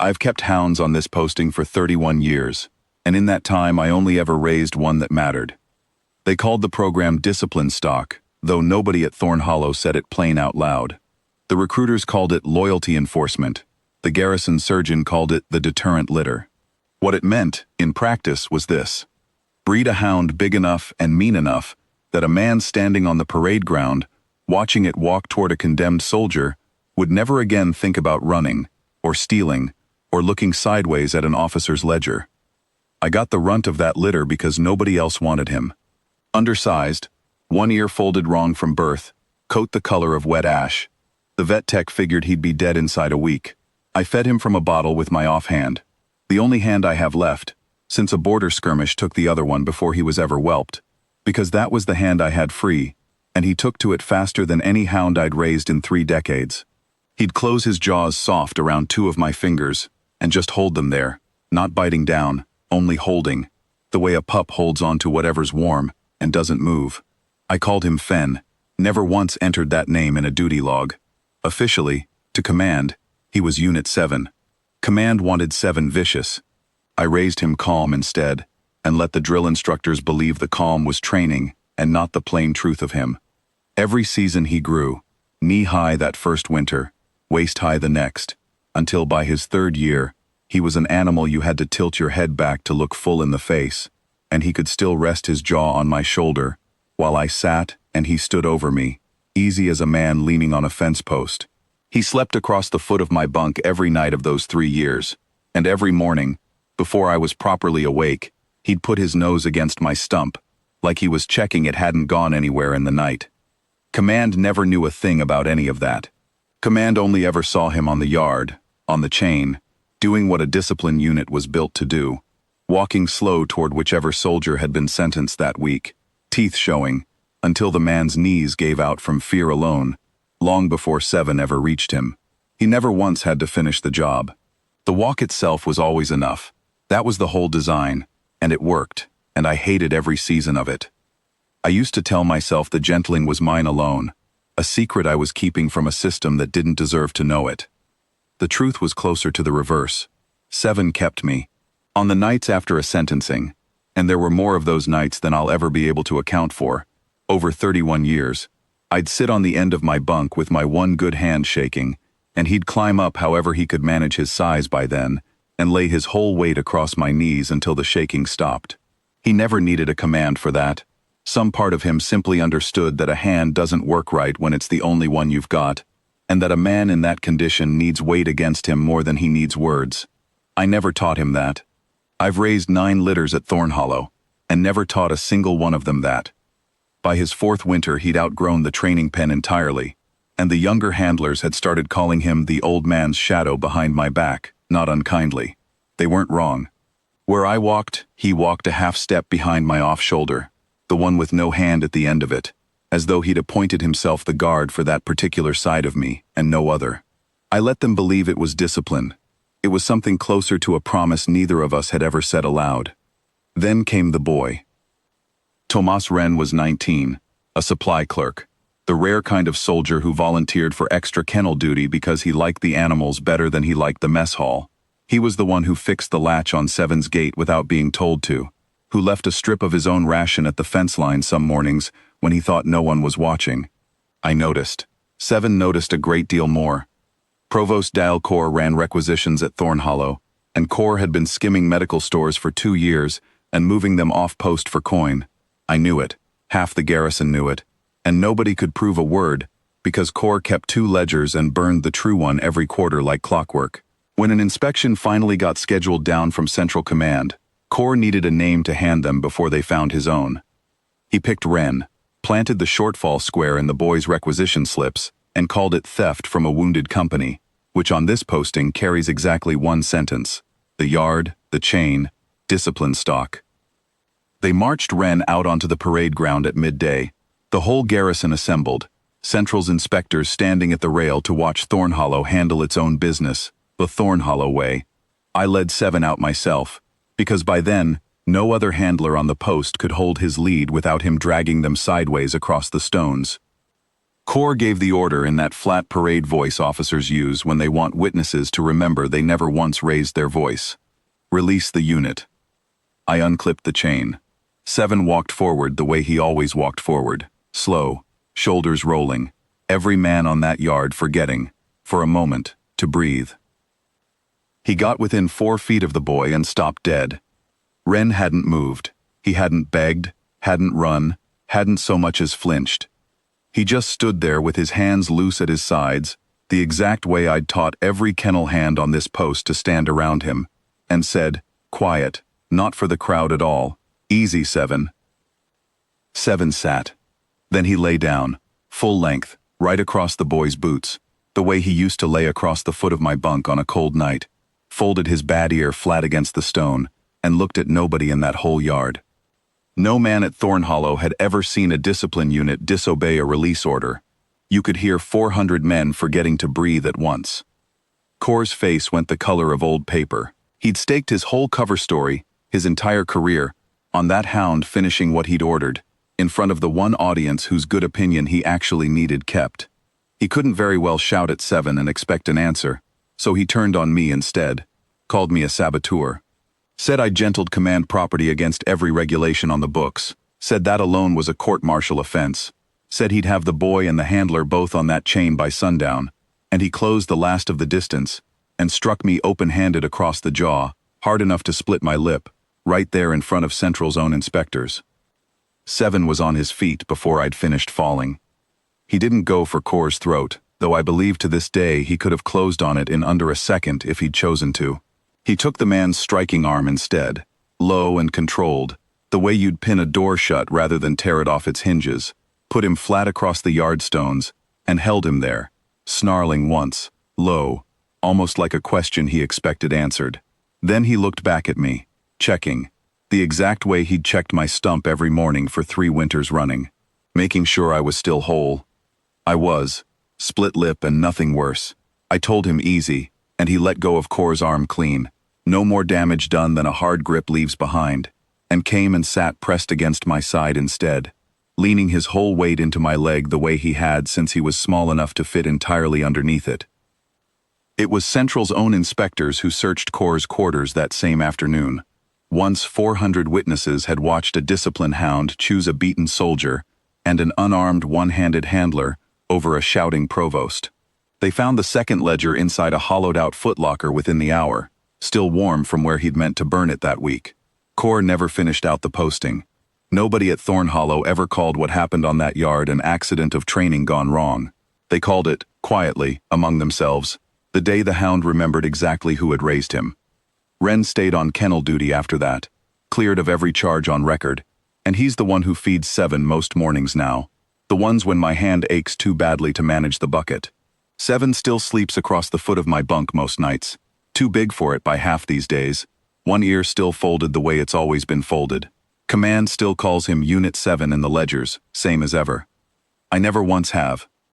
I've kept hounds on this posting for 31 years, and in that time I only ever raised one that mattered. They called the program discipline stock, though nobody at Thorn Hollow said it plain out loud. The recruiters called it loyalty enforcement. The garrison surgeon called it the deterrent litter. What it meant, in practice, was this: breed a hound big enough and mean enough that a man standing on the parade ground, watching it walk toward a condemned soldier, would never again think about running, or stealing, or looking sideways at an officer's ledger. I got the runt of that litter because nobody else wanted him. Undersized, one ear folded wrong from birth, coat the color of wet ash. The vet tech figured he'd be dead inside a week. I fed him from a bottle with my offhand, the only hand I have left, since a border skirmish took the other one before he was ever whelped, because that was the hand I had free, and he took to it faster than any hound I'd raised in 3 decades. He'd close his jaws soft around 2 of my fingers, and just hold them there, not biting down, only holding, the way a pup holds on to whatever's warm and doesn't move. I called him Fen, never once entered that name in a duty log. Officially, to command, he was Unit 7. Command wanted 7 vicious. I raised him calm instead, and let the drill instructors believe the calm was training and not the plain truth of him. Every season he grew, knee-high that first winter, waist-high the next, until by his 3rd year, he was an animal you had to tilt your head back to look full in the face, and he could still rest his jaw on my shoulder, while I sat and he stood over me, easy as a man leaning on a fence post. He slept across the foot of my bunk every night of those 3 years, and every morning, before I was properly awake, he'd put his nose against my stump, like he was checking it hadn't gone anywhere in the night. Command never knew a thing about any of that. Command only ever saw him on the yard, on the chain, doing what a discipline unit was built to do, walking slow toward whichever soldier had been sentenced that week, teeth showing, until the man's knees gave out from fear alone, long before 7 ever reached him. He never once had to finish the job. The walk itself was always enough. That was the whole design, and it worked, and I hated every season of it. I used to tell myself the gentling was mine alone, a secret I was keeping from a system that didn't deserve to know it. The truth was closer to the reverse. 7 kept me. On the nights after a sentencing, and there were more of those nights than I'll ever be able to account for, over 31 years, I'd sit on the end of my bunk with my one good hand shaking, and he'd climb up however he could manage his size by then, and lay his whole weight across my knees until the shaking stopped. He never needed a command for that. Some part of him simply understood that a hand doesn't work right when it's the only one you've got, and that a man in that condition needs weight against him more than he needs words. I never taught him that. I've raised 9 litters at Thorn Hollow, and never taught a single one of them that. By his 4th winter he'd outgrown the training pen entirely, and the younger handlers had started calling him the old man's shadow behind my back, not unkindly. They weren't wrong. Where I walked, he walked a half step behind my off shoulder, the one with no hand at the end of it, as though he'd appointed himself the guard for that particular side of me, and no other. I let them believe it was discipline. It was something closer to a promise neither of us had ever said aloud. Then came the boy. Tomas Wren was 19, a supply clerk, the rare kind of soldier who volunteered for extra kennel duty because he liked the animals better than he liked the mess hall. He was the one who fixed the latch on 7's gate without being told to, who left a strip of his own ration at the fence line some mornings when he thought no one was watching. I noticed. 7 noticed a great deal more. Provost Dale Corr ran requisitions at Thorn Hollow, and Corr had been skimming medical stores for 2 years and moving them off-post for coin. I knew it. Half the garrison knew it. And nobody could prove a word, because Corr kept 2 ledgers and burned the true one every quarter like clockwork. When an inspection finally got scheduled down from Central Command, Corr needed a name to hand them before they found his own. He picked Wren, planted the shortfall square in the boy's requisition slips, and called it theft from a wounded company, which on this posting carries exactly 1 sentence: the yard, the chain, discipline stock. They marched Wren out onto the parade ground at midday. The whole garrison assembled, Central's inspectors standing at the rail to watch Thorn Hollow handle its own business, the Thorn Hollow way. I led 7 out myself, because by then, no other handler on the post could hold his lead without him dragging them sideways across the stones. Corps gave the order in that flat parade voice officers use when they want witnesses to remember they never once raised their voice. Release the unit. I unclipped the chain. 7 walked forward the way he always walked forward, slow, shoulders rolling, every man on that yard forgetting, for a moment, to breathe. He got within 4 feet of the boy and stopped dead. Ren hadn't moved. He hadn't begged, hadn't run, hadn't so much as flinched. He just stood there with his hands loose at his sides, the exact way I'd taught every kennel hand on this post to stand around him, and said, "Quiet, not for the crowd at all. Easy, 7." 7 sat. Then he lay down, full length, right across the boy's boots, the way he used to lay across the foot of my bunk on a cold night, folded his bad ear flat against the stone, and looked at nobody in that whole yard. No man at Thorn Hollow had ever seen a discipline unit disobey a release order. You could hear 400 men forgetting to breathe at once. Corps' face went the color of old paper. He'd staked his whole cover story, his entire career, on that hound finishing what he'd ordered, in front of the one audience whose good opinion he actually needed kept. He couldn't very well shout at 7 and expect an answer, so he turned on me instead, called me a saboteur. Said I gentled command property against every regulation on the books, said that alone was a court-martial offense, said he'd have the boy and the handler both on that chain by sundown, and he closed the last of the distance, and struck me open-handed across the jaw, hard enough to split my lip, right there in front of Central's own inspectors. 7 was on his feet before I'd finished falling. He didn't go for Corps' throat, though I believe to this day he could have closed on it in under a second if he'd chosen to. He took the man's striking arm instead, low and controlled, the way you'd pin a door shut rather than tear it off its hinges, put him flat across the yard stones, and held him there, snarling once, low, almost like a question he expected answered. Then he looked back at me, checking, the exact way he'd checked my stump every morning for 3 winters running, making sure I was still whole. I was, split lip and nothing worse. I told him easy, and he let go of Corps' arm clean. No more damage done than a hard grip leaves behind, and came and sat pressed against my side instead, leaning his whole weight into my leg the way he had since he was small enough to fit entirely underneath it. It was Central's own inspectors who searched Corps' quarters that same afternoon. Once 400 witnesses had watched a discipline hound choose a beaten soldier and an unarmed one-handed handler over a shouting provost. They found the second ledger inside a hollowed-out footlocker within the hour, still warm from where he'd meant to burn it that week. Corps never finished out the posting. Nobody at Thorn Hollow ever called what happened on that yard an accident of training gone wrong. They called it, quietly, among themselves, the day the hound remembered exactly who had raised him. Ren stayed on kennel duty after that, cleared of every charge on record, and he's the one who feeds 7 most mornings now, the ones when my hand aches too badly to manage the bucket. 7 still sleeps across the foot of my bunk most nights, too big for it by half these days, one ear still folded the way it's always been folded. Command still calls him Unit 7 in the ledgers, same as ever. I never once have,